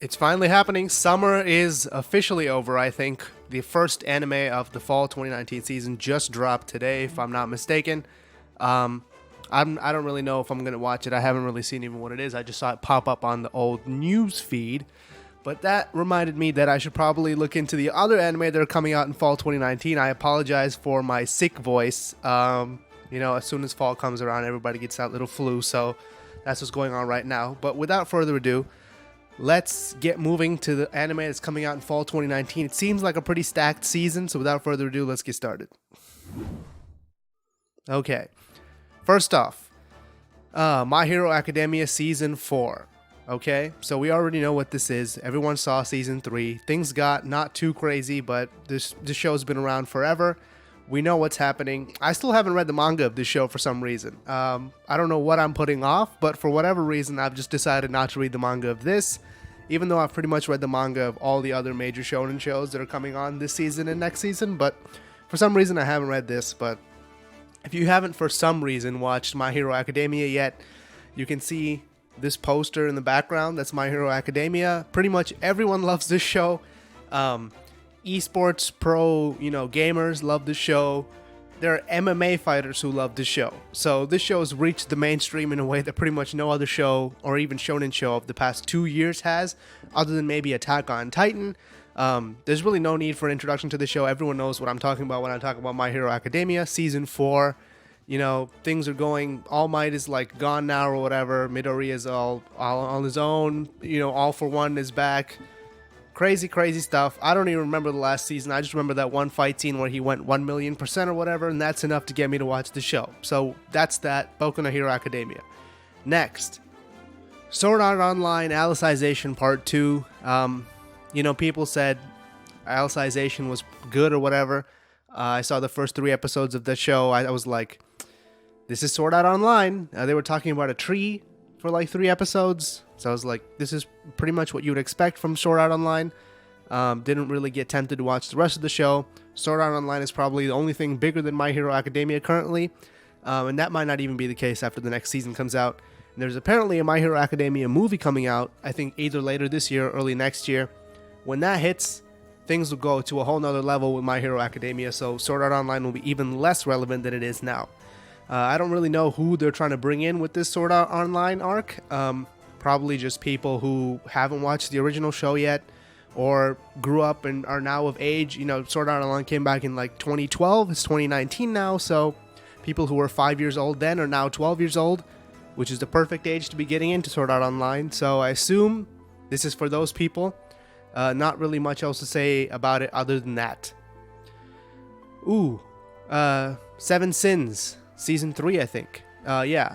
It's finally happening. Summer is officially over, I think. The first anime of the fall 2019 season just dropped today, if I'm not mistaken. Um, I don't really know if I'm going to watch it. I haven't really seen even what it is. I just saw it pop up on the old news feed. But that reminded me that I should probably look into the other anime that are coming out in fall 2019. I apologize for my sick voice. As soon as fall comes around, everybody gets that little flu. So that's what's going on right now. But without further ado, let's get moving to the anime that's coming out in fall 2019. It seems like a pretty stacked season, so without further ado, let's get started. Okay, first off, My Hero Academia Season 4. Okay, so we already know what this is. Everyone saw Season 3. Things got not too crazy, but this show's been around forever. We know what's happening. I still haven't read the manga of this show for some reason. I don't know what I'm putting off, but for whatever reason, I've just decided not to read the manga of this, even though I've pretty much read the manga of all the other major shonen shows that are coming on this season and next season, but for some reason I haven't read this. But if you haven't for some reason watched My Hero Academia yet, you can see this poster in the background. That's My Hero Academia. Pretty much everyone loves this show. Esports pro, gamers love the show. There are MMA fighters who love the show. So this show has reached the mainstream in a way that pretty much no other show or even shonen show of the past 2 years has, other than maybe Attack on Titan. There's really no need for an introduction to the show. Everyone knows what I'm talking about when I talk about My Hero Academia Season 4. Things are going, All Might is like gone now or whatever. Midori is all on his own. All for One is back. Crazy stuff. I don't even remember the last season. I just remember that one fight scene where he went 1,000,000% or whatever, and that's enough to get me to watch the show. So that's that. Boku no Hero Academia. Next, Sword Art Online Alicization Part 2. People said Alicization was good or whatever. I saw the first 3 episodes of the show. I was like, this is Sword Art Online. They were talking about a tree for like 3 episodes. So I was like, this is pretty much what you would expect from Sword Art Online. Didn't really get tempted to watch the rest of the show. Sword Art Online is probably the only thing bigger than My Hero Academia currently. And that might not even be the case after the next season comes out. And there's apparently a My Hero Academia movie coming out, I think either later this year or early next year. When that hits, things will go to a whole nother level with My Hero Academia. So Sword Art Online will be even less relevant than it is now. I don't really know who they're trying to bring in with this Sword Art Online arc. Probably just people who haven't watched the original show yet or grew up and are now of age. Sword Art Online came back in like 2012. It's 2019 now, so people who were 5 years old then are now 12 years old, which is the perfect age to be getting into Sword Art Online. So I assume this is for those people. Not really much else to say about it other than that. Seven Sins, Season 3, I think.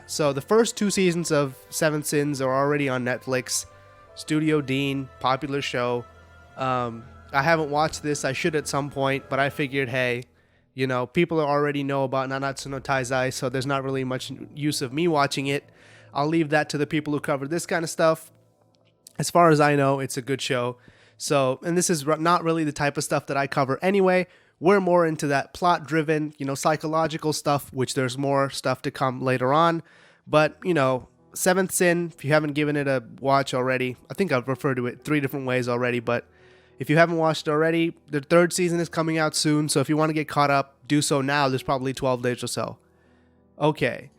So the first 2 seasons of Seven Sins are already on Netflix. Studio Dean, popular show. I haven't watched this. I should at some point, but I figured, hey, people already know about Nanatsu no Taizai, so there's not really much use of me watching it. I'll leave that to the people who cover this kind of stuff. As far as I know, it's a good show. So, and this is not really the type of stuff that I cover anyway. We're more into that plot-driven, psychological stuff, which there's more stuff to come later on. But, Seventh Sin, if you haven't given it a watch already, I think I've referred to it 3 different ways already, but if you haven't watched it already, the 3rd season is coming out soon, so if you want to get caught up, do so now. There's probably 12 days or so. Okay.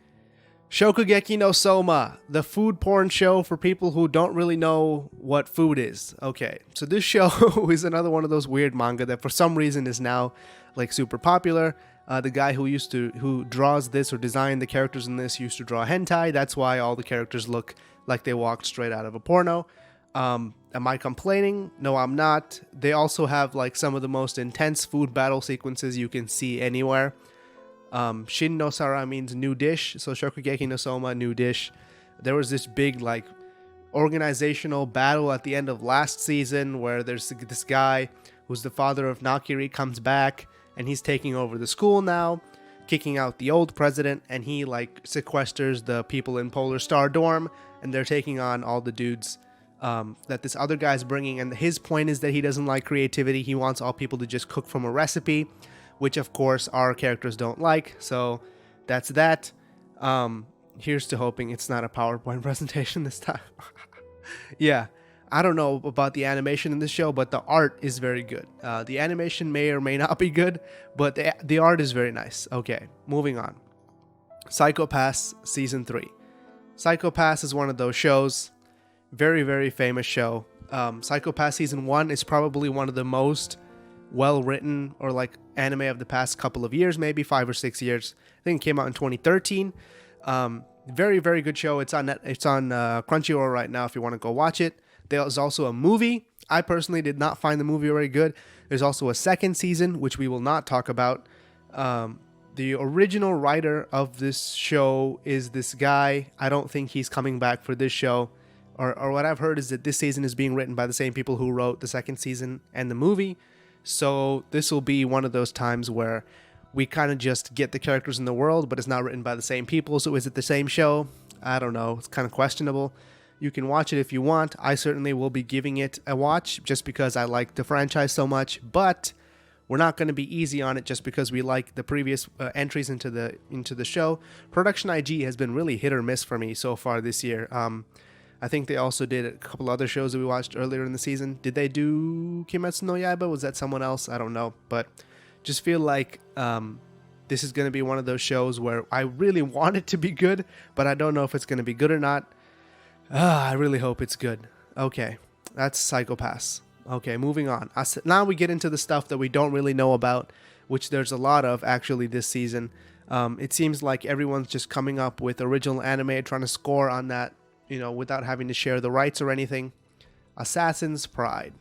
Shokugeki no Soma, the food porn show for people who don't really know what food is. Okay, so this show is another one of those weird manga that for some reason is now like super popular. The guy who draws this or designed the characters in this used to draw hentai. That's why all the characters look like they walked straight out of a porno. Am I complaining? No, I'm not. They also have like some of the most intense food battle sequences you can see anywhere. Shin no Sara means new dish, so Shokugeki no Soma, new dish. There was this big like organizational battle at the end of last season where there's this guy who's the father of Nakiri comes back and he's taking over the school now, kicking out the old president, and he like sequesters the people in Polar Star dorm, and they're taking on all the dudes that this other guy's bringing. And his point is that he doesn't like creativity. He wants all people to just cook from a recipe, which of course our characters don't like. So that's that. Here's to hoping it's not a PowerPoint presentation this time. Yeah. I don't know about the animation in this show, but the art is very good. The animation may or may not be good, but the art is very nice. Okay, moving on. Psycho Pass Season 3. Psycho Pass is one of those shows. Very, very famous show. Psycho Pass Season 1 is probably one of the most well-written or like anime of the past couple of years, maybe 5 or 6 years. I think it came out in 2013. Very, very good show. It's on Crunchyroll right now if you want to go watch it. There's also a movie. I personally did not find the movie very good. There's also a second season, which we will not talk about. The original writer of this show is this guy. I don't think he's coming back for this show. Or what I've heard is that this season is being written by the same people who wrote the second season and the movie. So this will be one of those times where we kind of just get the characters in the world, but it's not written by the same people. So is it the same show? I don't know. It's kind of questionable. You can watch it if you want. I certainly will be giving it a watch just because I like the franchise so much. But we're not going to be easy on it just because we like the previous entries into the show. Production IG has been really hit or miss for me so far this year. I think they also did a couple other shows that we watched earlier in the season. Did they do Kimetsu no Yaiba? Was that someone else? I don't know. But just feel like this is going to be one of those shows where I really want it to be good, but I don't know if it's going to be good or not. I really hope it's good. Okay, that's Psycho Pass. Okay, moving on. Now we get into the stuff that we don't really know about, which there's a lot of actually this season. It seems like everyone's just coming up with original anime, trying to score on that, without having to share the rights or anything. Assassin's Pride.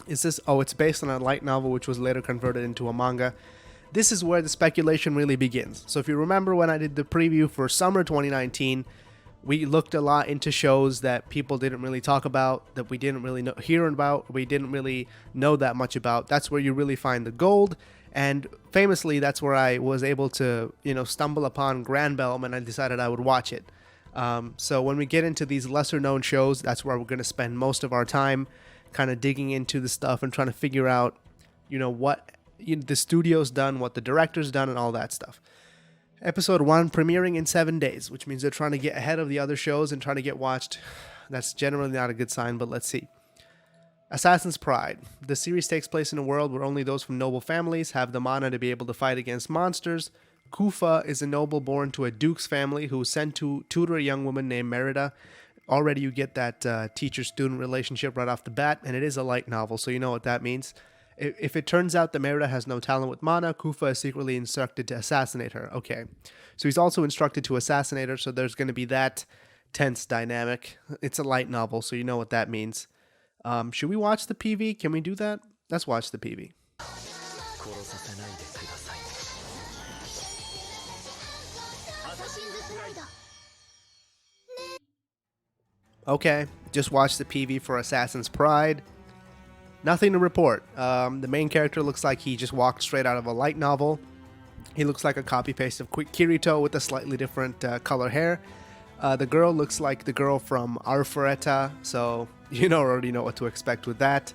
Is this? Oh, it's based on a light novel which was later converted into a manga. This is where the speculation really begins. So if you remember when I did the preview for summer 2019, we looked a lot into shows that people didn't really talk about, that we didn't really hear about, we didn't really know that much about. That's where you really find the gold. And famously, that's where I was able to, stumble upon Granbelm, and I decided I would watch it. So when we get into these lesser known shows, that's where we're going to spend most of our time kind of digging into the stuff and trying to figure out, what the studio's done, what the director's done, and all that stuff. Episode 1 premiering in 7 days, which means they're trying to get ahead of the other shows and trying to get watched. That's generally not a good sign, but let's see. Assassin's Pride. The series takes place in a world where only those from noble families have the mana to be able to fight against monsters. Kufa is a noble born to a duke's family who is sent to tutor a young woman named Merida. Already you get that teacher-student relationship right off the bat, and it is a light novel, so you know what that means. If it turns out that Merida has no talent with mana, Kufa is secretly instructed to assassinate her. Okay. So he's also instructed to assassinate her, so there's going to be that tense dynamic. It's a light novel, so you know what that means. Should we watch the PV? Can we do that? Let's watch the PV. Okay, just watch the PV for Assassin's Pride. Nothing to report. The main character looks like he just walked straight out of a light novel. He looks like a copy-paste of Kirito with a slightly different color hair. The girl looks like the girl from Arfureta, so you already know what to expect with that.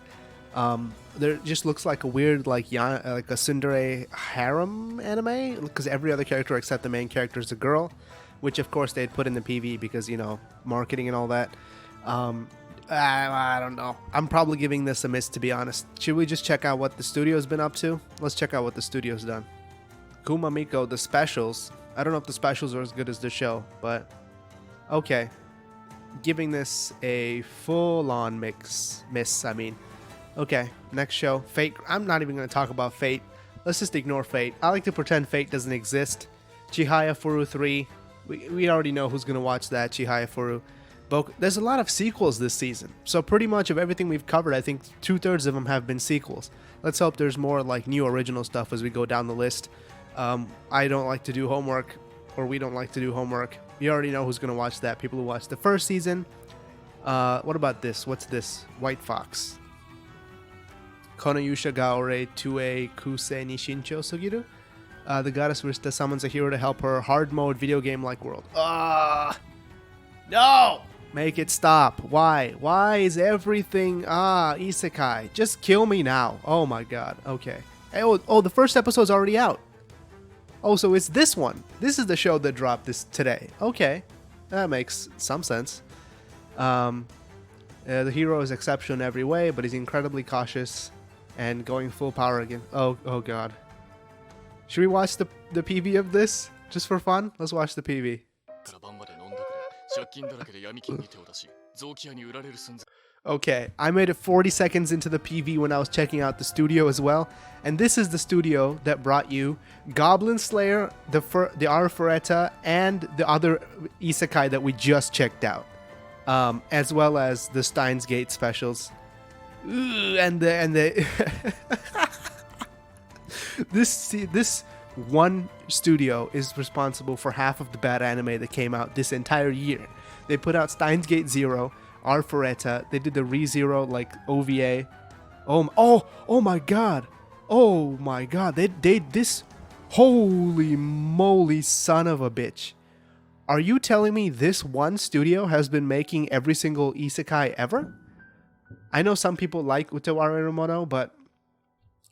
There just looks like a weird, like a tsundere harem anime, because every other character except the main character is a girl, which of course they'd put in the PV because, marketing and all that. I don't know. I'm probably giving this a miss, to be honest. Should we just check out what the studio's been up to? Let's check out what the studio's done. Kumamiko, the specials. I don't know if the specials are as good as the show, but okay. Giving this a full-on miss. Okay, next show. Fate. I'm not even going to talk about Fate. Let's just ignore Fate. I like to pretend Fate doesn't exist. Chihaya Furu 3. We already know who's going to watch that, Chihaya Furu. There's a lot of sequels this season, so pretty much of everything we've covered, I think 2/3 of them have been sequels. Let's hope there's more like new original stuff as we go down the list. I don't like to do homework, or we don't like to do homework. You already know who's going to watch that. People who watched the first season. What about this? What's this? White Fox. Konoyusha ga ore tue kusei ni shincho sugiru. The goddess Rista summons a hero to help her hard mode video game-like world. No! Make it stop. Why? Why is everything... Isekaii. Just kill me now. Oh my god. Okay. Oh, the first episode's already out. Oh, so it's this one. This is the show that dropped this today. Okay. That makes some sense. The hero is exceptional in every way, but he's incredibly cautious and going full power again. Oh god. Should we watch the PV of this just for fun? Let's watch the PV. Okay, I made it 40 seconds into the PV when I was checking out the studio as well, and this is the studio that brought you Goblin Slayer, the Arifureta, and the other Isekaii that we just checked out, as well as the Steins Gate specials. And the this one studio is responsible for half of the bad anime that came out this entire year. They put out Steins Gate Zero, Arifureta. They did the ReZero like OVA. Oh my god. Oh my god. They this holy moly son of a bitch. Are you telling me this one studio has been making every single isekai ever? I know some people like Utawara Irumono, but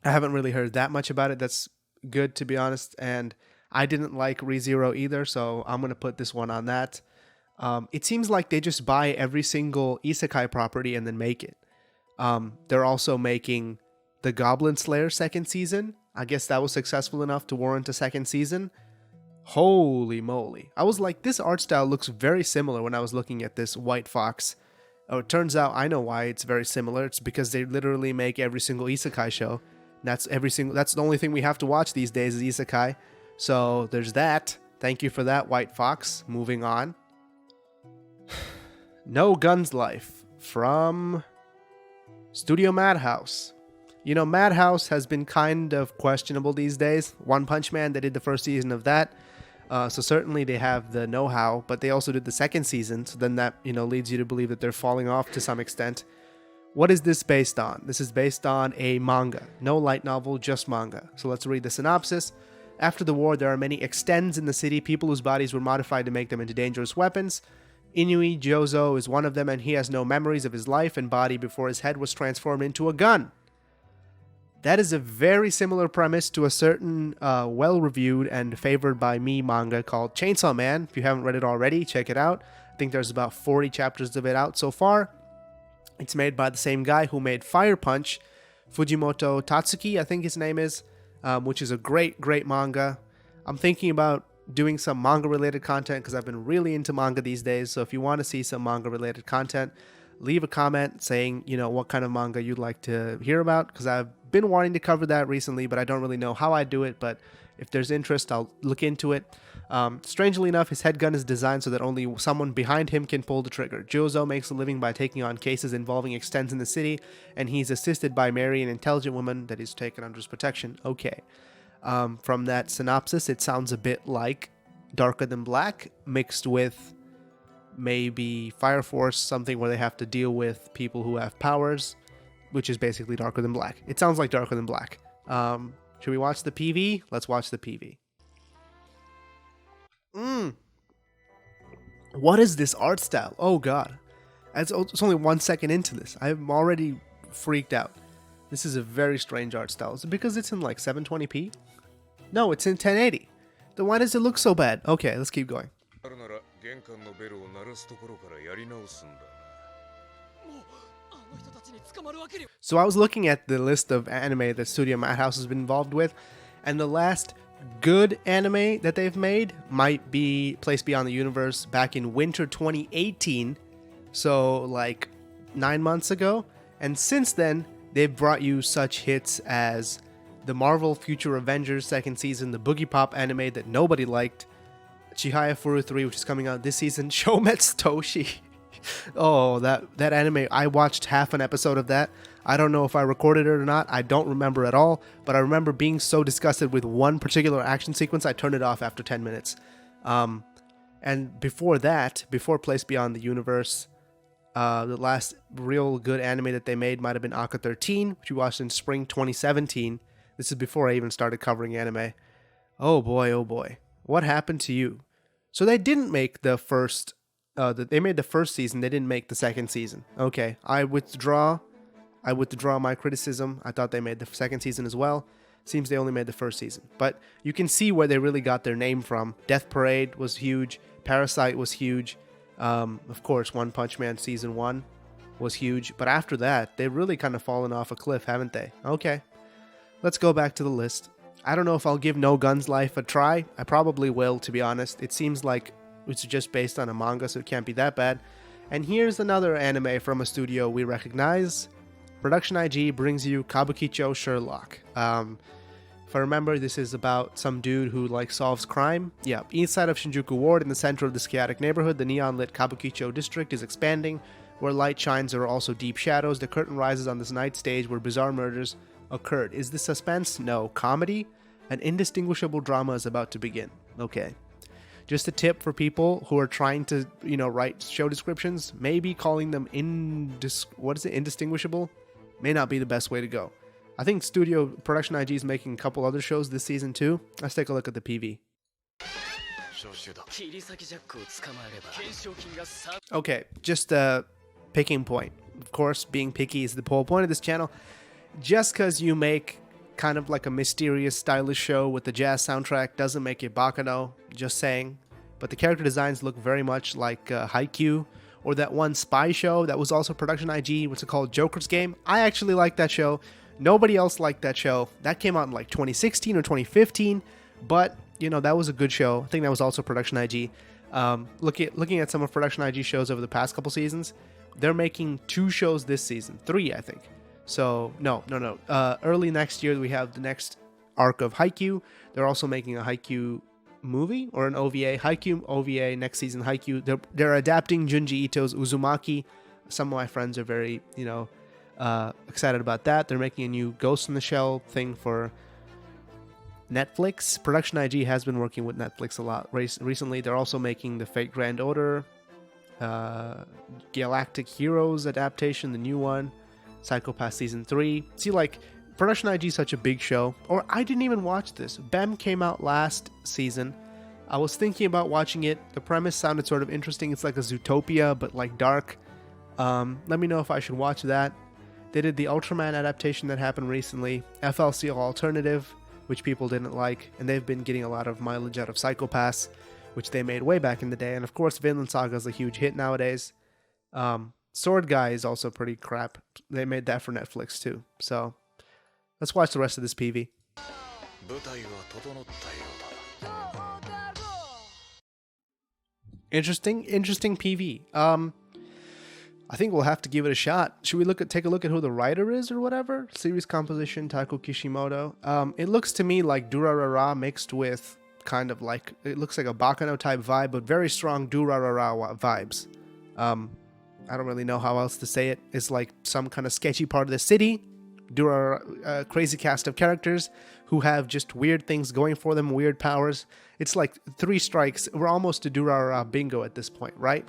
I haven't really heard that much about it. That's good, to be honest. And I didn't like ReZero either, so I'm going to put this one on that. It seems like they just buy every single isekai property and then make it. They're also making the Goblin Slayer second season. I guess that was successful enough to warrant a second season. Holy moly. I was like, this art style looks very similar when I was looking at this White Fox. Oh, it turns out I know why it's very similar. It's because they literally make every single isekai show. That's the only thing we have to watch these days is isekai. So there's that. Thank you for that, White Fox. Moving on. No Guns Life from Studio Madhouse. You know, Madhouse has been kind of questionable these days. One Punch Man, they did the first season of that. So certainly they have the know-how, but they also did the second season. So then that, leads you to believe that they're falling off to some extent. What is this based on? This is based on a manga. No light novel, just manga. So let's read the synopsis. After the war, there are many extends in the city, people whose bodies were modified to make them into dangerous weapons. Inui Jozo is one of them, and he has no memories of his life and body before his head was transformed into a gun. That is a very similar premise to a certain well-reviewed and favored by me manga called Chainsaw Man. If you haven't read it already, check it out. I think there's about 40 chapters of it out so far. It's made by the same guy who made Fire Punch, Fujimoto Tatsuki, I think his name is, which is a great manga. I'm thinking about doing some manga-related content because I've been really into manga these days. So if you want to see some manga-related content, leave a comment saying, what kind of manga you'd like to hear about, because I've been wanting to cover that recently, but I don't really know how I do it. But if there's interest, I'll look into it. Strangely enough, his head gun is designed so that only someone behind him can pull the trigger. Jozo makes a living by taking on cases involving extends in the city, and he's assisted by Mary, an intelligent woman that he's taken under his protection. Okay. From that synopsis, it sounds a bit like Darker Than Black mixed with maybe Fire Force, something where they have to deal with people who have powers, which is basically Darker Than Black. It sounds like Darker Than Black. Should we watch the PV? Let's watch the PV. What is this art style? Oh god. It's only 1 second into this. I'm already freaked out. This is a very strange art style. Is it because it's in like 720p? No, it's in 1080. Then why does it look so bad? Okay, let's keep going. So I was looking at the list of anime that Studio Madhouse has been involved with, and the last good anime that they've made might be Place Beyond the Universe back in winter 2018, so like 9 months ago. And since then, they've brought you such hits as the Marvel Future Avengers second season, the Boogie Pop anime that nobody liked, Chihaya Furu 3, which is coming out this season, Shometsu Toshi. Oh, that anime, I watched half an episode of that. I don't know if I recorded it or not. I don't remember at all, but I remember being so disgusted with one particular action sequence, I turned it off after 10 minutes. And before that, before Place Beyond the Universe, the last real good anime that they made might have been Aka 13, which we watched in spring 2017. This is before I even started covering anime. Oh boy. What happened to you? So they didn't make the first... they made the first season, they didn't make the second season. Okay, I withdraw my criticism. I thought they made the second season as well. Seems they only made the first season. But you can see where they really got their name from. Death Parade was huge. Parasite was huge. Of course, One Punch Man Season 1 was huge, but after that, they've really kind of fallen off a cliff, haven't they? Okay, let's go back to the list. I don't know if I'll give No Guns Life a try. I probably will, to be honest. It seems like it's just based on a manga, so it can't be that bad. And here's another anime from a studio we recognize. Production IG brings you Kabukicho Sherlock. If I remember, this is about some dude who solves crime. Yeah, east side of Shinjuku Ward in the center of this chaotic neighborhood, the neon-lit Kabukicho district is expanding. Where light shines, there are also deep shadows. The curtain rises on this night stage where bizarre murders occurred. Is this suspense? No. Comedy? An indistinguishable drama is about to begin. Okay. Just a tip for people who are trying to, write show descriptions. Maybe calling them indistinguishable may not be the best way to go. I think Studio Production IG is making a couple other shows this season too. Let's take a look at the PV. Okay, just a picking point. Of course, being picky is the whole point of this channel. Just because you make kind of like a mysterious, stylish show with the jazz soundtrack doesn't make it Bakano, just saying. But the character designs look very much like Haikyuu, or that one spy show that was also Production IG, what's it called, Joker's Game. I actually like that show. Nobody else liked that show. That came out in 2016 or 2015, but that was a good show. I think that was also Production IG. Looking at some of Production IG shows over the past couple seasons, they're making 2 shows this season, 3 I think. So no. Early next year we have the next arc of Haikyuu. They're also making a Haikyuu movie or an OVA. Haikyuu OVA next season. Haikyuu. They're adapting Junji Ito's Uzumaki. Some of my friends are very excited about that. They're making a new Ghost in the Shell thing for Netflix. Production IG has been working with Netflix a lot recently. They're also making the Fate Grand Order, Galactic Heroes adaptation, the new one, Psychopath Season 3. See, Production IG is such a big show. Or I didn't even watch this. BEM came out last season. I was thinking about watching it. The premise sounded sort of interesting. It's like a Zootopia, but dark. Let me know if I should watch that. They did the Ultraman adaptation that happened recently, FLCL Alternative, which people didn't like, and they've been getting a lot of mileage out of Psychopaths, which they made way back in the day. And of course, Vinland Saga is a huge hit nowadays. Sword Guy is also pretty crap. They made that for Netflix too. So let's watch the rest of this PV. Interesting PV. I think we'll have to give it a shot. Should we take a look at who the writer is or whatever? Series composition, Taiko Kishimoto. It looks to me like Durarara mixed with kind of it looks like a Bakano type vibe, but very strong Durarara vibes. I don't really know how else to say it. It's like some kind of sketchy part of the city. Crazy cast of characters who have just weird things going for them, weird powers. It's like 3 strikes. We're almost to Durarara bingo at this point, right?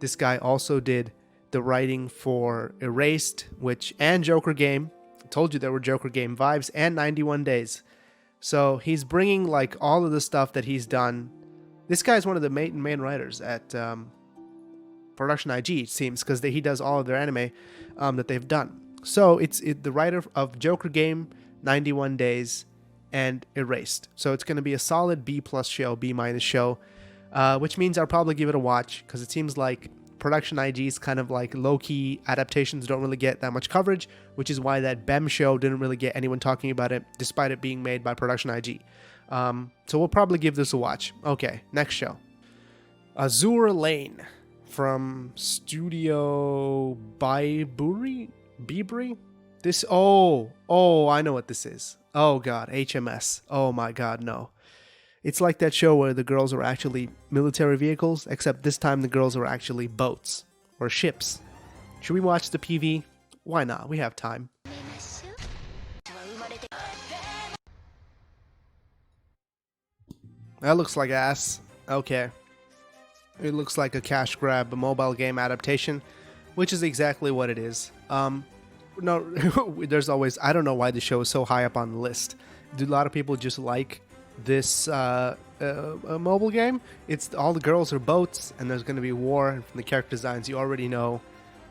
This guy also did the writing for Erased, and Joker Game. I told you there were Joker Game vibes, and 91 Days. So he's bringing all of the stuff that he's done. This guy's one of the main writers at Production IG, it seems, because he does all of their anime that they've done. So it's the writer of Joker Game, 91 Days, and Erased. So it's going to be a solid B+ show, B- show. Which means I'll probably give it a watch, because it seems like Production IG's kind of low-key adaptations don't really get that much coverage, which is why that BEM show didn't really get anyone talking about it, despite it being made by Production IG. So we'll probably give this a watch. Okay, next show. Azure Lane from Studio Biburi? This, I know what this is. Oh god, HMS. Oh my god, no. It's like that show where the girls are actually military vehicles, except this time the girls are actually boats or ships. Should we watch the PV? Why not? We have time. That looks like ass. Okay. It looks like a cash grab, a mobile game adaptation, which is exactly what it is. No, there's always, I don't know why the show is so high up on the list. Do a lot of people just like this a mobile game? It's all the girls are boats, and there's going to be war, and from the character designs you already know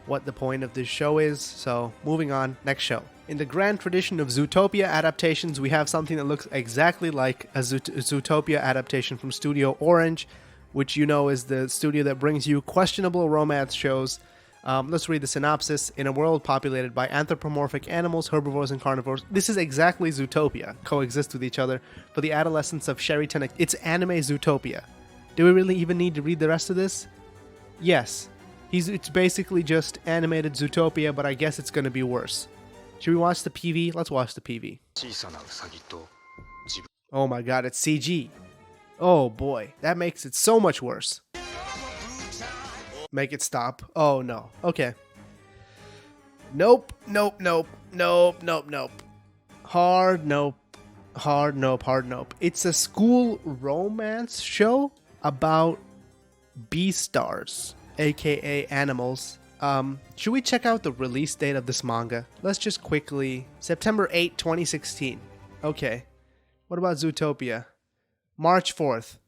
what the point of this show is. So moving on, next show. In the grand tradition of Zootopia adaptations, we have something that looks exactly like a Zootopia adaptation from Studio Orange, which is the studio that brings you questionable romance shows. Let's read the synopsis. In a world populated by anthropomorphic animals, herbivores, and carnivores, this is exactly Zootopia. Coexist with each other for the adolescence of Sherryton. It's anime Zootopia. Do we really even need to read the rest of this? Yes. It's basically just animated Zootopia, but I guess it's going to be worse. Should we watch the PV? Let's watch the PV. Oh my god, it's CG. Oh boy, that makes it so much worse. Make it stop. Oh no. Okay. Nope. Hard nope. Hard nope. It's a school romance show about Beastars, aka animals. Should we check out the release date of this manga? Let's just quickly... September 8, 2016. Okay. What about Zootopia? March 4th.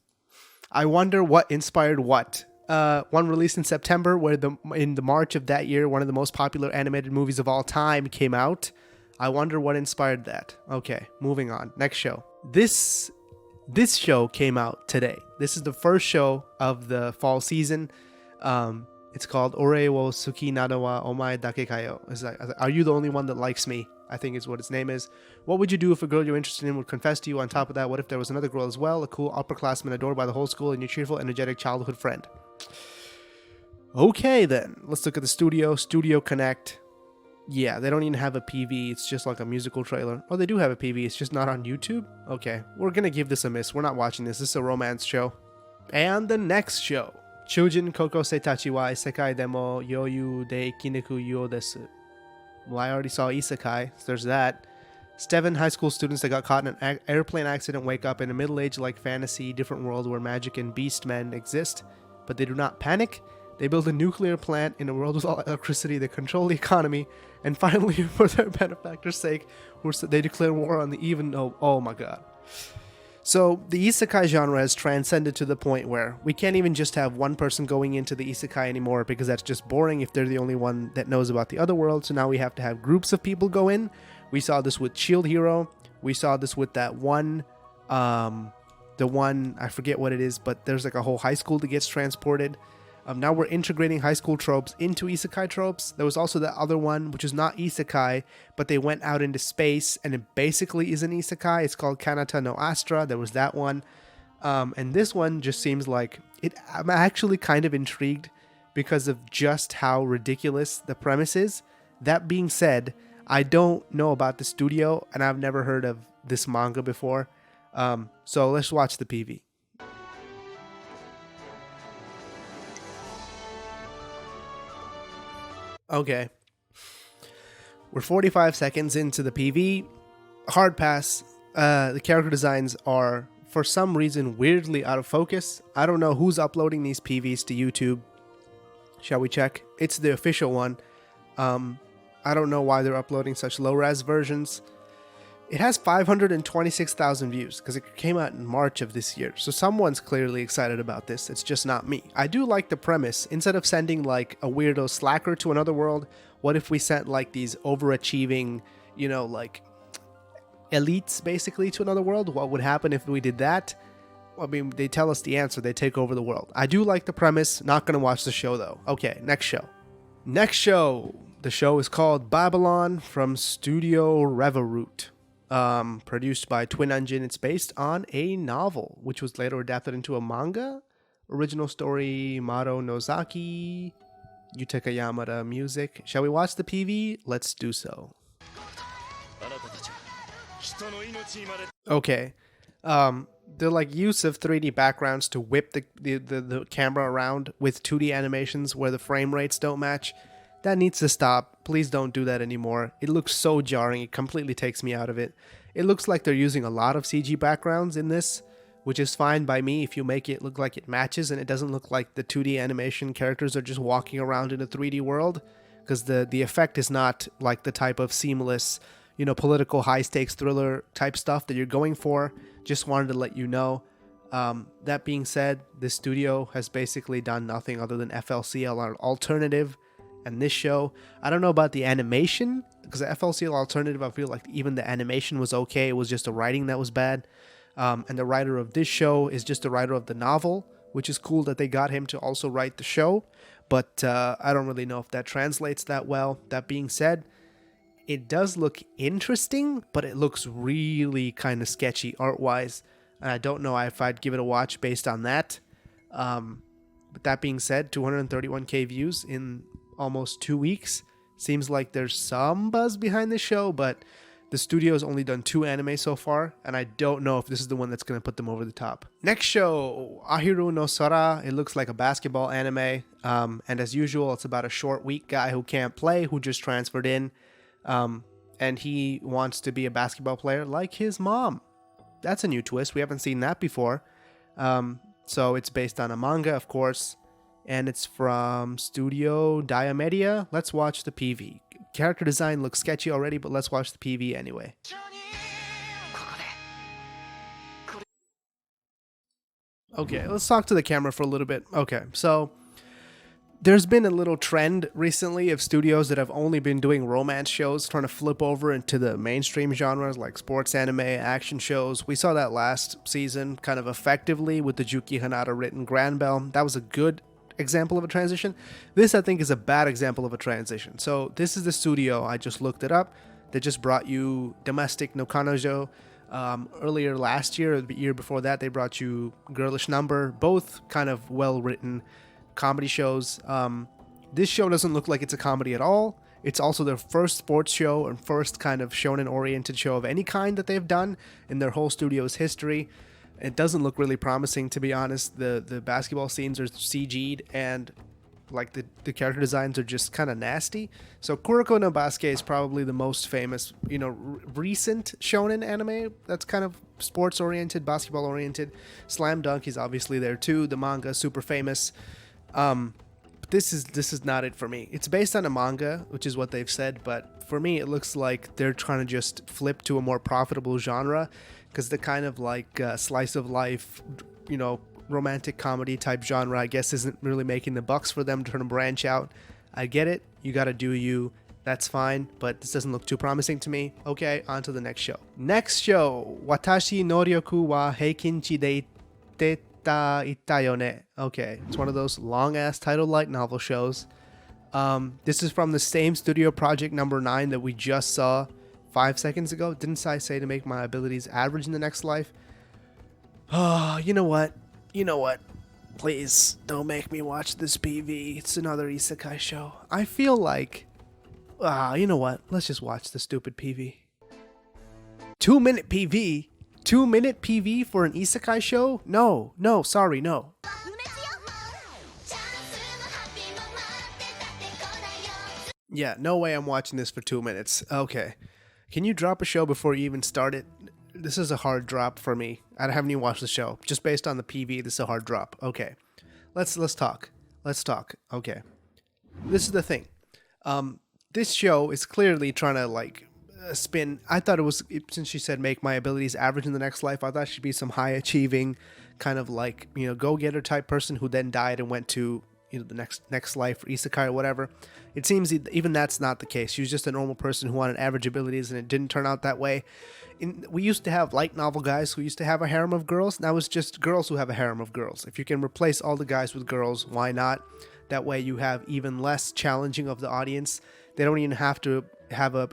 I wonder what inspired what. One released in September, where in the March of that year, one of the most popular animated movies of all time came out. I wonder what inspired that. Okay, moving on. Next show. This show came out today. This is the first show of the fall season. It's called Ore wo Suki Nado wa Omae Dake Kayo. It's like, are you the only one that likes me? I think is what its name is. What would you do if a girl you're interested in would confess to you? On top of that, what if there was another girl as well? A cool upperclassman adored by the whole school and your cheerful, energetic childhood friend. Okay then, let's look at the studio. Studio Connect. Yeah, they don't even have a PV. It's just like a musical trailer. Oh, they do have a PV. It's just not on YouTube? Okay, we're gonna give this a miss. We're not watching this. This is a romance show. And the next show. Chujin Kokosei Tachi wa Isekaii demo yoyu de ikineku yo desu. Well, I already saw Isekaii, so there's that. 7 high school students that got caught in an airplane accident wake up in a middle-aged like fantasy different world where magic and beast men exist, but they do not panic. They build a nuclear plant in a world with all electricity. They control the economy, and finally, for their benefactor's sake, they declare war on the even. Oh my god. So the isekai genre has transcended to the point where we can't even just have one person going into the isekai anymore because that's just boring if they're the only one that knows about the other world. So now we have to have groups of people go in. We saw this with Shield Hero. We saw this with that one, the one, I forget what it is, but there's like a whole high school that gets transported. Now we're integrating high school tropes into isekai tropes. There was also the other one, which is not isekai, but they went out into space, and it basically is an isekai. It's called Kanata no Astra. There was that one. And this one just seems like... I'm actually kind of intrigued because of just how ridiculous the premise is. That being said, I don't know about the studio, and I've never heard of this manga before. So let's watch the PV. Okay, we're 45 seconds into the PV. Hard pass. The character designs are, for some reason, weirdly out of focus. I don't know who's uploading these PVs to YouTube. Shall we check? It's the official one. I don't know why they're uploading such low-res versions. It has 526,000 views because it came out in March of this year. So someone's clearly excited about this. It's just not me. I do like the premise. Instead of sending like a weirdo slacker to another world, what if we sent like these overachieving, you know, like elites basically to another world? What would happen if we did that? I mean, they tell us the answer. They take over the world. I do like the premise. Not going to watch the show though. Okay, next show. Next show. The show is called Babylon from Studio Reveroot. Produced by Twin Engine. It's based on a novel, which was later adapted into a manga. Original story, Maro Nozaki, Yutaka Yamada music. Shall we watch the PV? Let's do so. Okay. The like use of 3D backgrounds to whip the camera around with 2D animations where the frame rates don't match. That needs to stop. Please don't do that anymore. It looks so jarring. It completely takes me out of it. It looks like they're using a lot of CG backgrounds in this, which is fine by me if you make it look like it matches and it doesn't look like the 2D animation characters are just walking around in a 3D world, because the effect is not like the type of seamless, you know, political high-stakes thriller type stuff that you're going for. Just wanted to let you know. That being said, this studio has basically done nothing other than FLCL alternative. And this show, I don't know about the animation, because the FLCL alternative, I feel like even the animation was okay. It was just the writing that was bad. And the writer of this show is just the writer of the novel, which is cool that they got him to also write the show. But I don't really know if that translates that well. That being said, it does look interesting, but it looks really kind of sketchy art-wise. And I don't know if I'd give it a watch based on that. But that being said, 231k views in almost 2 weeks. Seems like there's some buzz behind the show, but the studio's only done 2 anime so far, and I don't know if this is the one that's going to put them over the top. Next show, Ahiru no Sora. It looks like a basketball anime, and as usual, it's about a short, weak guy who can't play, who just transferred in, and he wants to be a basketball player like his mom. That's a new twist. We haven't seen that before. So it's based on a manga, of course, and it's from Studio Diamedia. Let's watch the PV. Character design looks sketchy already, but let's watch the PV anyway. Okay, let's talk to the camera for a little bit. Okay, so there's been a little trend recently of studios that have only been doing romance shows trying to flip over into the mainstream genres like sports anime, action shows. We saw that last season kind of effectively with the Juki Hanada written Grand Bell. That was a good example of a transition. This, I think, is a bad example of a transition. So this is the studio, I just looked it up, that just brought you Domestic no Kanojo. Earlier last year, or the year before that, they brought you Girlish Number, both kind of well-written comedy shows. This show doesn't look like it's a comedy at all. It's also their first sports show and first kind of shonen-oriented show of any kind that they've done in their whole studio's history. It doesn't look really promising, to be honest. The basketball scenes are CG'd, and like the character designs are just kind of nasty. So Kuroko no Basuke is probably the most famous, recent shonen anime that's kind of sports oriented, basketball oriented. Slam Dunk is obviously there too. The manga is super famous. But this is not it for me. It's based on a manga, which is what they've said, but for me it looks like they're trying to just flip to a more profitable genre, because the kind of like slice of life, romantic comedy type genre, I guess, isn't really making the bucks for them to branch out. I get it. You gotta do you. That's fine, but this doesn't look too promising to me. Okay, on to the next show. Next show, Watashi no ryoku wa heikinchi de iteta itayone. Okay, it's one of those long-ass title light novel shows. This is from the same studio, Project Number 9, that we just saw 5 seconds ago. Didn't I say to make my abilities average in the next life? Oh, you know what? Please don't make me watch this PV. It's another Isekaii show. I feel like, you know what? Let's just watch the stupid PV. 2-minute PV? 2-minute PV for an Isekaii show? No, sorry, no. Yeah, no way I'm watching this for 2 minutes. Okay. Can you drop a show before you even start it? This is a hard drop for me. I haven't even watched the show. Just based on the PV, this is a hard drop. Okay. Let's talk. Okay. This is the thing. This show is clearly trying to spin. I thought it was, since she said make my abilities average in the next life, I thought she'd be some high achieving kind of go-getter type person who then died and went to the next life or Isekaii or whatever. It seems even that's not the case. She was just a normal person who wanted average abilities, and it didn't turn out that way. We used to have light novel guys who used to have a harem of girls. Now it's just girls who have a harem of girls. If you can replace all the guys with girls, why not? That way you have even less challenging of the audience. They don't even have to have a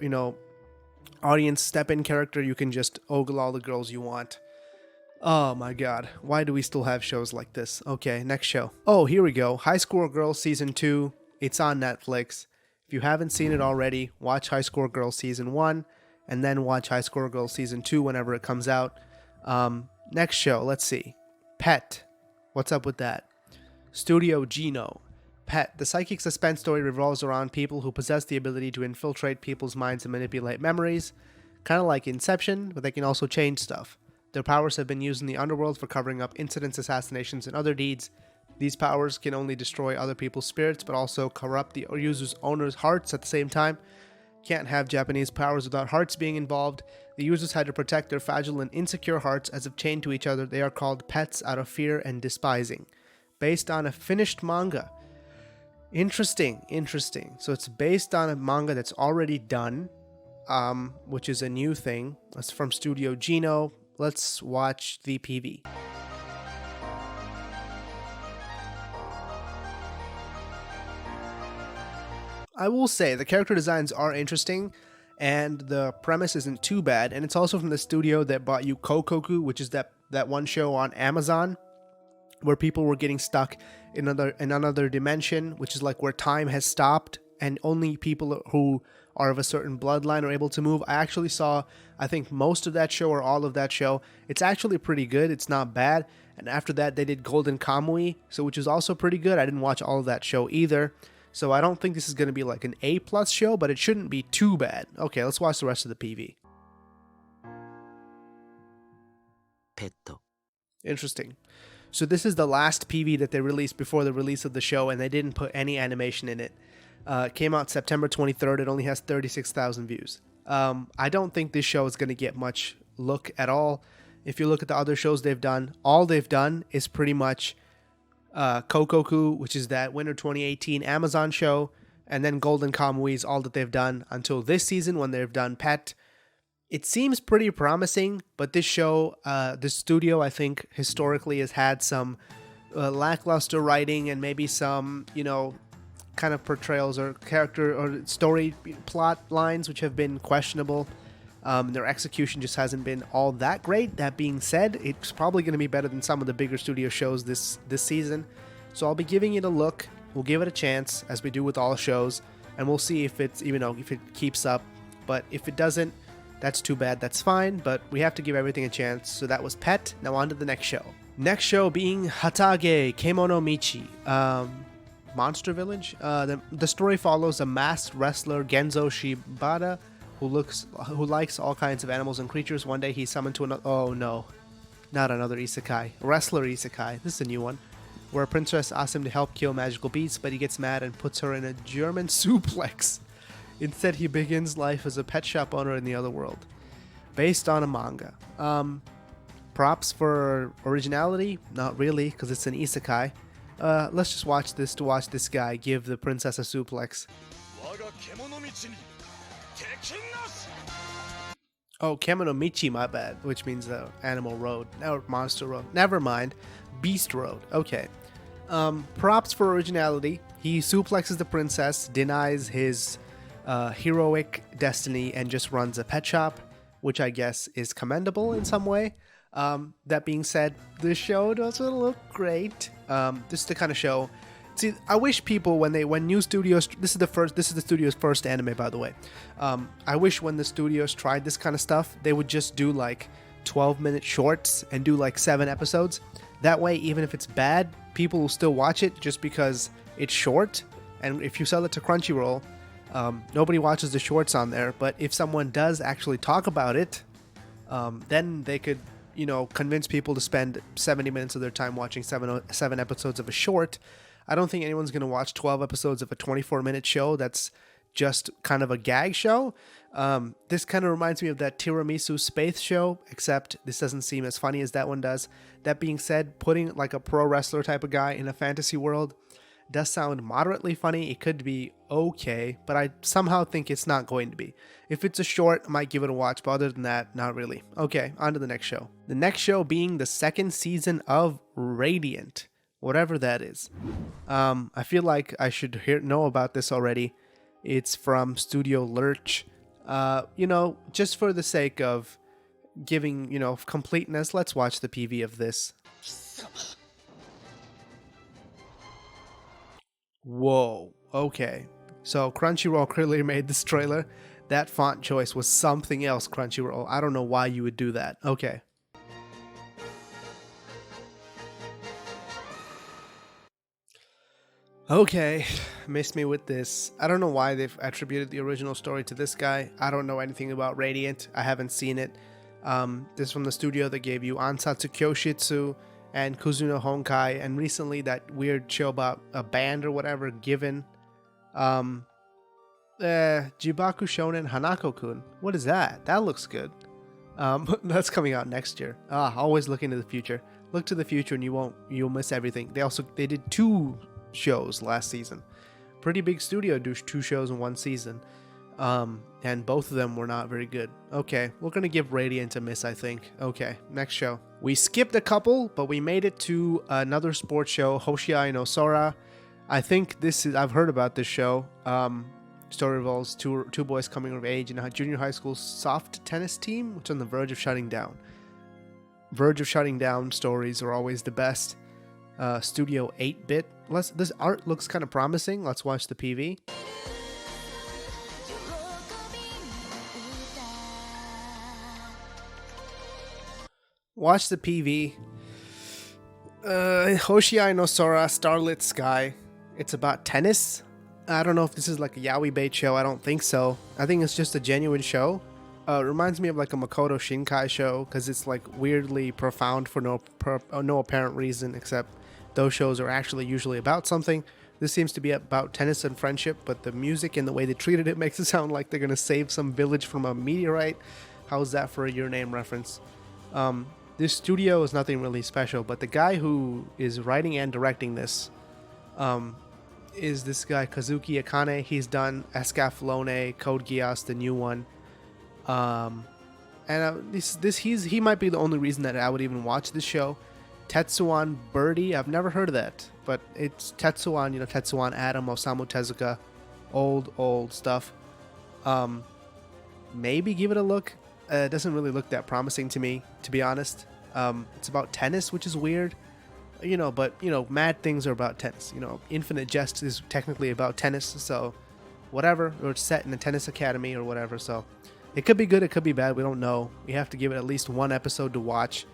audience step-in character. You can just ogle all the girls you want. Oh my god, why do we still have shows like this? Okay, next show. Oh, here we go. High Score Girl Season 2. It's on Netflix. If you haven't seen it already, watch High Score Girl Season 1, and then watch High Score Girl Season 2 whenever it comes out. Next show, let's see. Pet. What's up with that? Studio Gino. Pet. The psychic suspense story revolves around people who possess the ability to infiltrate people's minds and manipulate memories. Kind of like Inception, but they can also change stuff. Their powers have been used in the underworld for covering up incidents, assassinations, and other deeds. These powers can only destroy other people's spirits, but also corrupt the user's owner's hearts at the same time. Can't have Japanese powers without hearts being involved. The users had to protect their fragile and insecure hearts as if chained to each other. They are called pets out of fear and despising. Based on a finished manga. Interesting. So it's based on a manga that's already done, which is a new thing. That's from Studio Gino. Let's watch the PV. I will say the character designs are interesting, and the premise isn't too bad. And it's also from the studio that bought you Kokoku, which is that one show on Amazon where people were getting stuck in another dimension, which is like where time has stopped, and only people who are of a certain bloodline are able to move. I actually saw, I think, most of that show or all of that show. It's actually pretty good. It's not bad. And after that, they did Golden Kamui, so which is also pretty good. I didn't watch all of that show either. So I don't think this is going to be like an A+ show, but it shouldn't be too bad. Okay, let's watch the rest of the PV. Pet. Interesting. So this is the last PV that they released before the release of the show, and they didn't put any animation in it. It came out September 23rd. It only has 36,000 views. I don't think this show is going to get much look at all. If you look at the other shows they've done, all they've done is pretty much Kokoku, which is that Winter 2018 Amazon show, and then Golden Kamui is all that they've done until this season when they've done Pet. It seems pretty promising, but this show, this studio, I think, historically has had some lackluster writing and maybe some, kind of portrayals or character or story plot lines which have been questionable. Their execution just hasn't been all that great. That being said, it's probably going to be better than some of the bigger studio shows this season. So I'll be giving it a look. We'll give it a chance, as we do with all shows, and we'll see if it's if it keeps up. But if it doesn't, that's too bad. That's fine. But we have to give everything a chance. So that was Pet. Now on to the next show. Next show being Hatage Kemono Michi. Monster Village. The story follows a masked wrestler Genzo Shibata who likes all kinds of animals and creatures. One day he's summoned to another. Oh no, not another isekai. Wrestler isekai. This is a new one, where a princess asks him to help kill magical beasts, but he gets mad and puts her in a German suplex. Instead, he begins life as a pet shop owner in the other world, based on a manga. Props for originality? Not really, because it's an isekai. Let's just watch this to watch this guy give the princess a suplex. Oh, Kemono Michi, my bad, which means Animal Road, or Monster Road. Never mind. Beast Road. Okay. Props for originality. He suplexes the princess, denies his heroic destiny, and just runs a pet shop, which I guess is commendable in some way. That being said, the show doesn't look great. This is the kind of show. See, I wish people when new studios. This is the studio's first anime, by the way. I wish when the studios tried this kind of stuff, they would just do like 12-minute shorts and do like 7 episodes. That way, even if it's bad, people will still watch it just because it's short. And if you sell it to Crunchyroll, nobody watches the shorts on there. But if someone does actually talk about it, then they could, convince people to spend 70 minutes of their time watching 7 episodes of a short. I don't think anyone's going to watch 12 episodes of a 24-minute show that's just kind of a gag show. This kind of reminds me of that Tiramisu Space show, except this doesn't seem as funny as that one does. That being said, putting like a pro wrestler type of guy in a fantasy world does sound moderately funny. It could be okay, but I somehow think it's not going to be. If it's a short, I might give it a watch, but other than that, not really. Okay, on to the next show. The next show being the second season of Radiant, whatever that is. I feel like I should know about this already. It's from Studio Lurch. Just for the sake of giving, completeness, let's watch the PV of this. Whoa, okay. So Crunchyroll clearly made this trailer. That font choice was something else, Crunchyroll. I don't know why you would do that. Okay. Okay, missed me with this. I don't know why they've attributed the original story to this guy. I don't know anything about Radiant. I haven't seen it. This is from the studio that gave you Ansatsu Kyoshitsu and Kuzuno Honkai, and recently that weird show about a band or whatever, Given. Jibaku Shonen Hanako-kun. What is that? That looks good. That's coming out next year. Always look into the future. Look to the future and you'll miss everything. They did 2 shows last season. Pretty big studio do 2 shows in 1 season. And both of them were not very good. Okay, we're gonna give Radiant a miss, I think. Okay, next show. We skipped a couple, but we made it to another sports show, Hoshi No Sara. I think I've heard about this show. Story revolves two boys coming of age in a junior high school soft tennis team, which is on the verge of shutting down. Verge of shutting down stories are always the best. Studio 8-bit. This art looks kind of promising. Let's watch the PV. Watch the PV. Hoshi no Sora, Starlit Sky. It's about tennis. I don't know if this is like a yaoi bait show. I don't think so. I think it's just a genuine show. It reminds me of like a Makoto Shinkai show because it's like weirdly profound for no apparent reason, except those shows are actually usually about something. This seems to be about tennis and friendship, but the music and the way they treated it makes it sound like they're gonna save some village from a meteorite. How's that for a Your Name reference? This studio is nothing really special, but the guy who is writing and directing this is this guy Kazuki Akane. He's done Escaflowne, Code Geass, the new one. He might be the only reason that I would even watch this show. Tetsuan Birdie, I've never heard of that, but it's Tetsuan, Tetsuan Atom, Osamu Tezuka, old stuff. Maybe give it a look. It doesn't really look that promising to me, to be honest. It's about tennis, which is weird. But mad things are about tennis. Infinite Jest is technically about tennis, so whatever. Or it's set in a tennis academy or whatever, so it could be good, it could be bad, we don't know. We have to give it at least one episode to watch.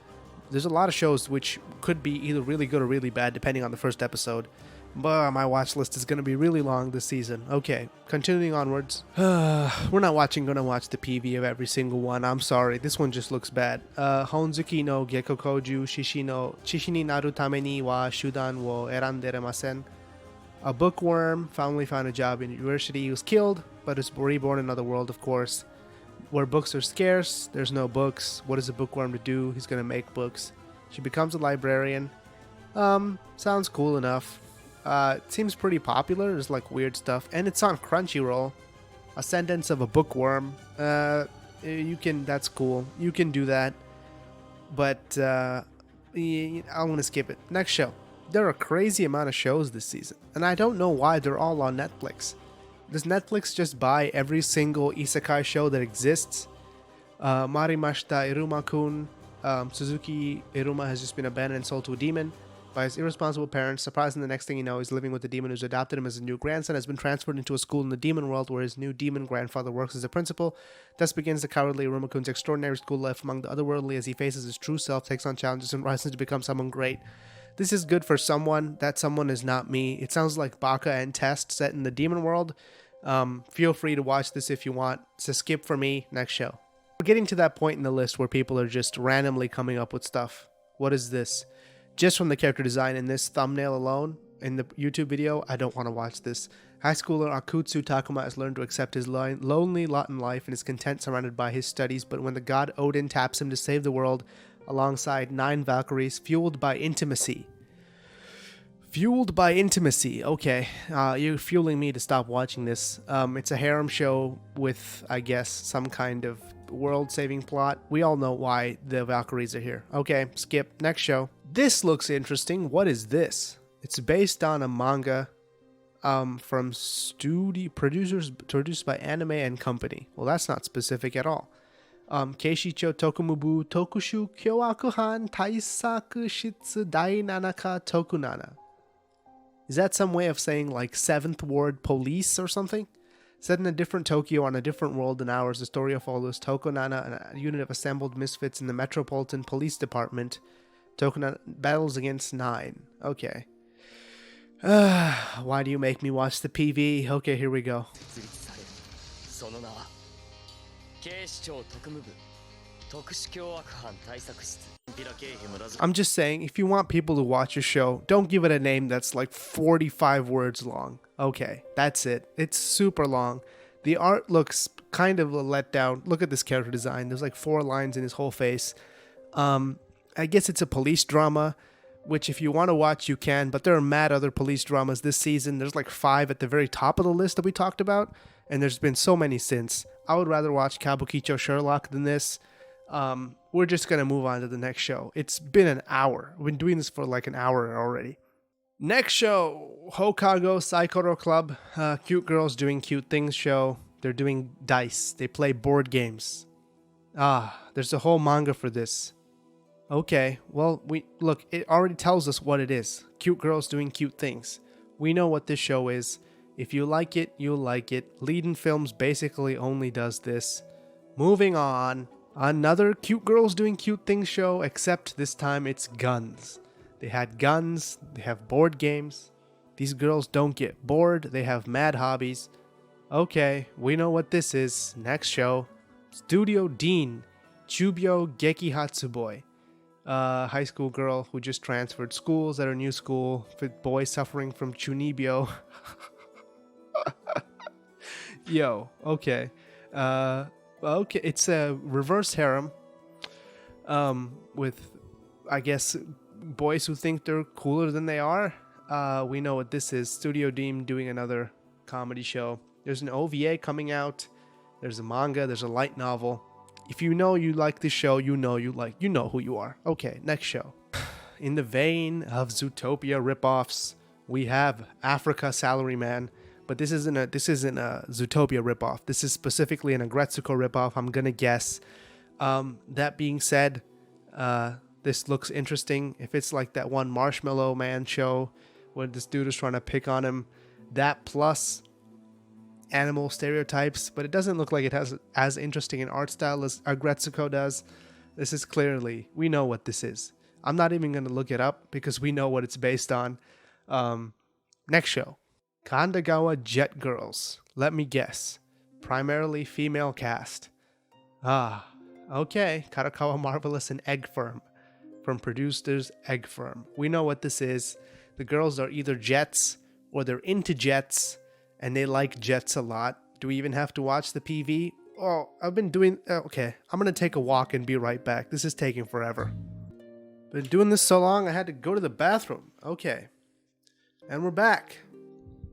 There's a lot of shows which could be either really good or really bad, depending on the first episode. But my watch list is going to be really long this season. Okay, continuing onwards. We're not gonna watch the PV of every single one. I'm sorry, this one just looks bad. Honzuki no Gekokoju Shishi ni naru tame ni wa shudan wo eranderemasen. A bookworm finally found a job in university. He was killed, but is reborn in another world, of course. Where books are scarce, there's no books. What is a bookworm to do? He's gonna make books. She becomes a librarian. Sounds cool enough. It seems pretty popular. There's like weird stuff, and it's on Crunchyroll. Ascendance of a Bookworm. That's cool. You can do that, but I'm gonna skip it. Next show. There are a crazy amount of shows this season, and I don't know why they're all on Netflix. Does Netflix just buy every single isekai show that exists? Marimacha Aroma-kun. Suzuki Iruma has just been abandoned and sold to a demon by his irresponsible parents. Surprising, the next thing you know, he's living with the demon who's adopted him as a new grandson, has been transferred into a school in the demon world where his new demon grandfather works as a principal. Thus begins the cowardly Iruma-kun's extraordinary school life among the otherworldly as he faces his true self, takes on challenges, and rises to become someone great. This is good for someone. That someone is not me. It sounds like Baka and Test set in the demon world. Feel free to watch this if you want. It's a skip for me. Next show. We're getting to that point in the list where people are just randomly coming up with stuff. What is this? Just from the character design in this thumbnail alone, in the YouTube video, I don't want to watch this. High schooler Akutsu Takuma has learned to accept his lonely lot in life and is content surrounded by his studies, but when the god Odin taps him to save the world alongside 9 Valkyries, fueled by intimacy. Fueled by intimacy. Okay, you're fueling me to stop watching this. It's a harem show with, I guess, some kind of world-saving plot. We all know why the Valkyries are here. Okay, skip. Next show. This looks interesting. What is this? It's based on a manga from produced by Anime and Company. Well, that's not specific at all. Keishicho Tokumubu Tokushu Kyoakuhan Taisaku Shitsu Dainanaka Tokunana. Is that some way of saying like 7th Ward Police or something? Set in a different Tokyo on a different world than ours, the story follows Tokonana, a unit of assembled misfits in the Metropolitan Police Department. Tokonana battles against 9. Okay. Why do you make me watch the PV? Okay, here we go. I'm just saying, if you want people to watch your show, don't give it a name that's like 45 words long. Okay, that's it. It's super long. The art looks kind of a letdown. Look at this character design. There's like 4 lines in his whole face. I guess it's a police drama, which if you want to watch, you can, but there are mad other police dramas this season. There's like 5 at the very top of the list that we talked about, and there's been so many since. I would rather watch Kabukicho Sherlock than this. We're just going to move on to the next show. It's been an hour. We've been doing this for like an hour already. Next show, Hokago Saikoro Club. Cute girls doing cute things show. They're doing dice. They play board games. There's a whole manga for this. Okay, well, look, it already tells us what it is. Cute girls doing cute things. We know what this show is. If you like it, you'll like it. Leadin' Films basically only does this. Moving on. Another cute girls doing cute things show, except this time it's guns. They had guns, they have board games. These girls don't get bored, they have mad hobbies. Okay, we know what this is. Next show. Studio Dean, Jube Yo Geki Hatsuboi. High school girl who just transferred schools at her new school with boys suffering from chunibyo. Yo, okay. Okay, it's a reverse harem. With, I guess, boys who think they're cooler than they are. We know what this is. Studio Dean doing another comedy show. There's an OVA coming out. There's a manga. There's a light novel. If you know you like this show, you know who you are. Okay, next show. In the vein of Zootopia ripoffs, we have Africa Salaryman, but this isn't a Zootopia ripoff. This is specifically an Agretsuko ripoff, I'm gonna guess. That being said, this looks interesting. If it's like that one Marshmallow Man show where this dude is trying to pick on him, that plus animal stereotypes, but it doesn't look like it has as interesting an art style as Agretsuko does. This is clearly, we know what this is. I'm not even going to look it up because we know what it's based on. Next show. Kandagawa Jet Girls. Let me guess. Primarily female cast. Okay. Karakawa Marvelous and Egg Firm. From producers Egg Firm. We know what this is. The girls are either jets or they're into jets and they like jets a lot. Do we even have to watch the PV? Oh, I've been doing... Okay, I'm going to take a walk and be right back. This is taking forever. Been doing this so long, I had to go to the bathroom. Okay. And we're back.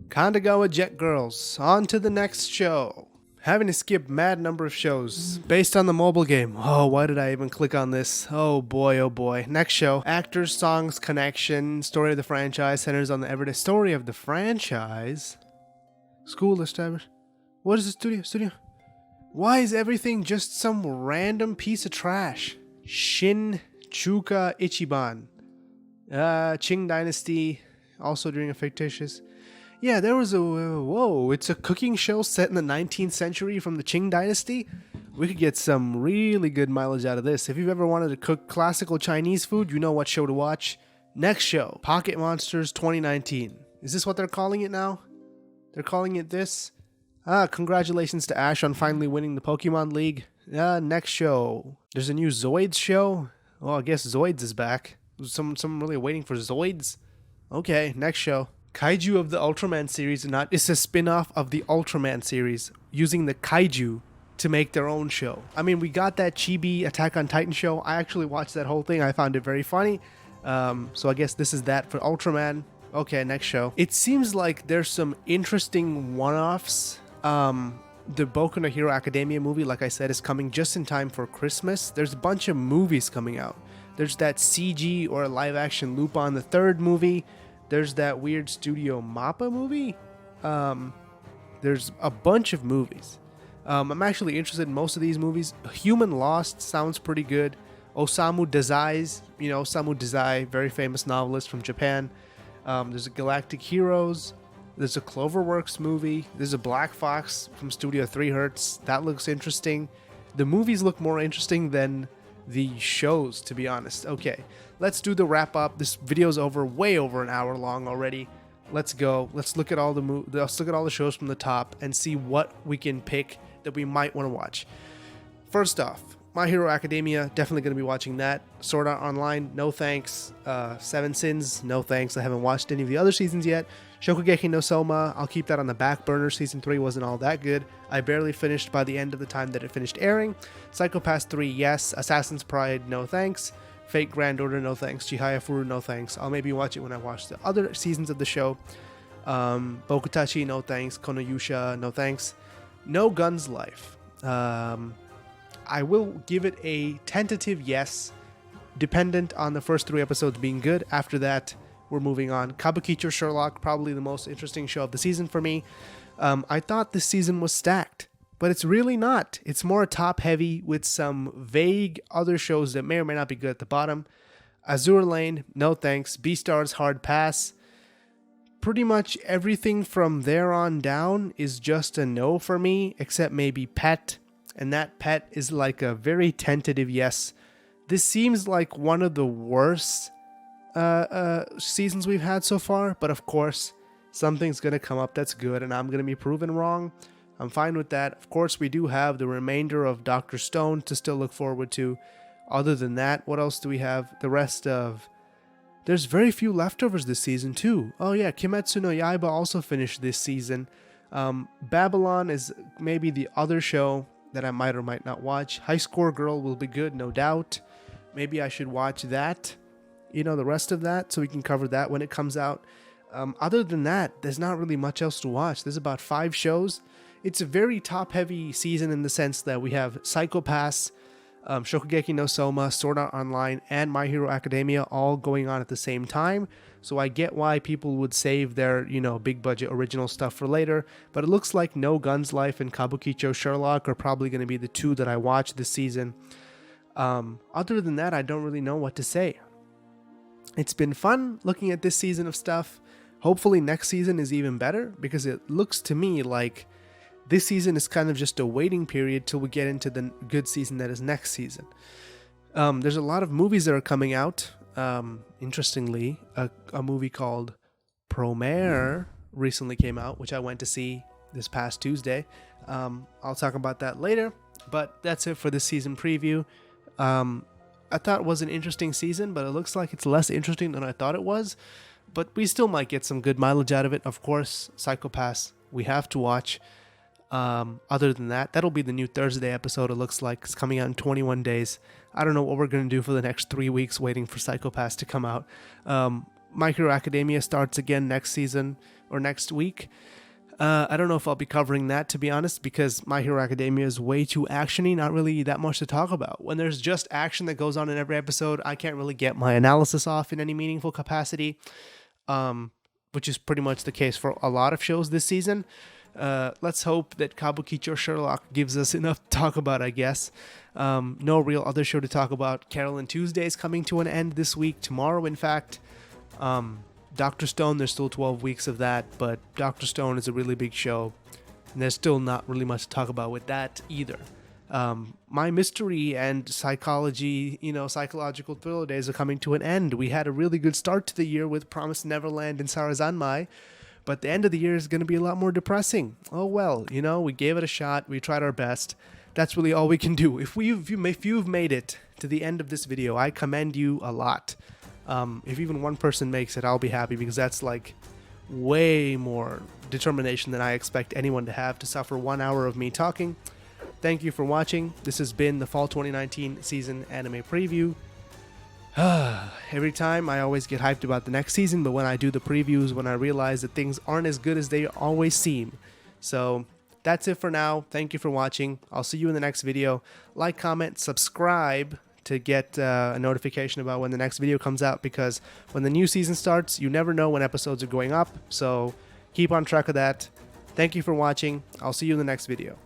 Kandagawa Jet Girls. On to the next show. Having to skip mad number of shows based on the mobile game. Oh, why did I even click on this? Oh boy, oh boy. Next show. Actors, songs, connection. Story of the franchise centers on the everyday story of the franchise. School established. What is the studio? Why is everything just some random piece of trash? Shin Chuka Ichiban. Qing Dynasty. Also doing a fictitious. Yeah, there was a... whoa, it's a cooking show set in the 19th century from the Qing Dynasty? We could get some really good mileage out of this. If you've ever wanted to cook classical Chinese food, you know what show to watch. Next show. Pocket Monsters 2019. Is this what they're calling it now? They're calling it this? Congratulations to Ash on finally winning the Pokemon League. Next show. There's a new Zoids show. Well, I guess Zoids is back. Someone really waiting for Zoids? Okay, next show. Kaiju of the Ultraman series it's a spin-off of the Ultraman series using the kaiju to make their own show. I mean, we got that Chibi Attack on Titan show. I actually watched that whole thing. I found it very funny. So I guess this is that for Ultraman. Okay, next show. It seems like there's some interesting one-offs. The Boku no Hero Academia movie, like I said, is coming just in time for Christmas. There's a bunch of movies coming out. There's that CG or live-action Lupin the Third movie. There's that weird Studio Mappa movie. There's a bunch of movies. I'm actually interested in most of these movies. Human Lost sounds pretty good. Osamu Dazai's, Osamu Dazai, very famous novelist from Japan. There's a Galactic Heroes. There's a Cloverworks movie. There's a Black Fox from Studio 3 Hertz. That looks interesting. The movies look more interesting than the shows, to be honest. Okay, let's do the wrap up. This video's way over an hour long already. Let's go. Let's look at all the shows from the top and see what we can pick that we might want to watch. First off, My Hero Academia, definitely going to be watching that. Sword Art Online, no thanks. Seven Sins, no thanks. I haven't watched any of the other seasons yet. Shokugeki no Soma, I'll keep that on the back burner. Season 3 wasn't all that good. I barely finished by the end of the time that it finished airing. Psycho Pass 3, yes. Assassin's Pride, no thanks. Fate Grand Order, no thanks. Chihaya Furu, no thanks. I'll maybe watch it when I watch the other seasons of the show. Bokutachi, no thanks. Konoyusha, no thanks. No Guns Life. I will give it a tentative yes, dependent on the first 3 episodes being good. After that, we're moving on. Kabukicho Sherlock, probably the most interesting show of the season for me. I thought this season was stacked, but it's really not. It's more top heavy with some vague other shows that may or may not be good at the bottom. Azure Lane, no thanks. Beastars, hard pass. Pretty much everything from there on down is just a no for me, except maybe Pet. And that Pet is like a very tentative yes. This seems like one of the worst seasons we've had so far, but of course, something's going to come up that's good, and I'm going to be proven wrong. I'm fine with that. Of course, we do have the remainder of Dr. Stone to still look forward to. Other than that, what else do we have? The rest of... There's very few leftovers this season, too. Oh yeah, Kimetsu no Yaiba also finished this season. Babylon is maybe the other show that I might or might not watch. High Score Girl will be good, no doubt. Maybe I should watch that. You know, the rest of that, so we can cover that when it comes out. Other than that, there's not really much else to watch. There's about 5 shows. It's a very top-heavy season in the sense that we have Psycho Pass, Shokugeki no Soma, Sword Art Online, and My Hero Academia all going on at the same time. So I get why people would save their, big budget original stuff for later. But it looks like No Guns Life and Kabukicho Sherlock are probably going to be the 2 that I watch this season. Other than that, I don't really know what to say. It's been fun looking at this season of stuff. Hopefully next season is even better, because it looks to me like this season is kind of just a waiting period till we get into the good season that is next season. There's a lot of movies that are coming out. Interestingly, a movie called Promare recently came out, which I went to see this past Tuesday. I'll talk about that later, but that's it for this season preview. I thought it was an interesting season, but it looks like it's less interesting than I thought it was. But we still might get some good mileage out of it. Of course, Psycho Pass, we have to watch. Other than that, that'll be the new Thursday episode. It looks like it's coming out in 21 days. I don't know what we're going to do for the next 3 weeks waiting for Psycho Pass to come out. My Hero Academia starts again next season or next week. I don't know if I'll be covering that, to be honest, because My Hero Academia is way too actiony, not really that much to talk about. When there's just action that goes on in every episode, I can't really get my analysis off in any meaningful capacity, which is pretty much the case for a lot of shows this season. Let's hope that Kabukicho Sherlock gives us enough to talk about, I guess. No real other show to talk about. Carolyn Tuesday is coming to an end this week, tomorrow in fact. Dr. Stone, there's still 12 weeks of that, but Dr. Stone is a really big show, and there's still not really much to talk about with that either. My mystery and psychology, psychological thriller days are coming to an end. We had a really good start to the year with Promised Neverland and Sarazanmai, but the end of the year is going to be a lot more depressing. Oh well, we gave it a shot, we tried our best. That's really all we can do. If you've made it to the end of this video, I commend you a lot. If even one person makes it, I'll be happy, because that's like way more determination than I expect anyone to have to suffer 1 hour of me talking. Thank you for watching. This has been the Fall 2019 season anime preview. Every time I always get hyped about the next season, but when I do the previews, when I realize that things aren't as good as they always seem. So that's it for now. Thank you for watching. I'll see you in the next video. Like, comment, subscribe to get a notification about when the next video comes out, because when the new season starts, you never know when episodes are going up. So keep on track of that. Thank you for watching. I'll see you in the next video.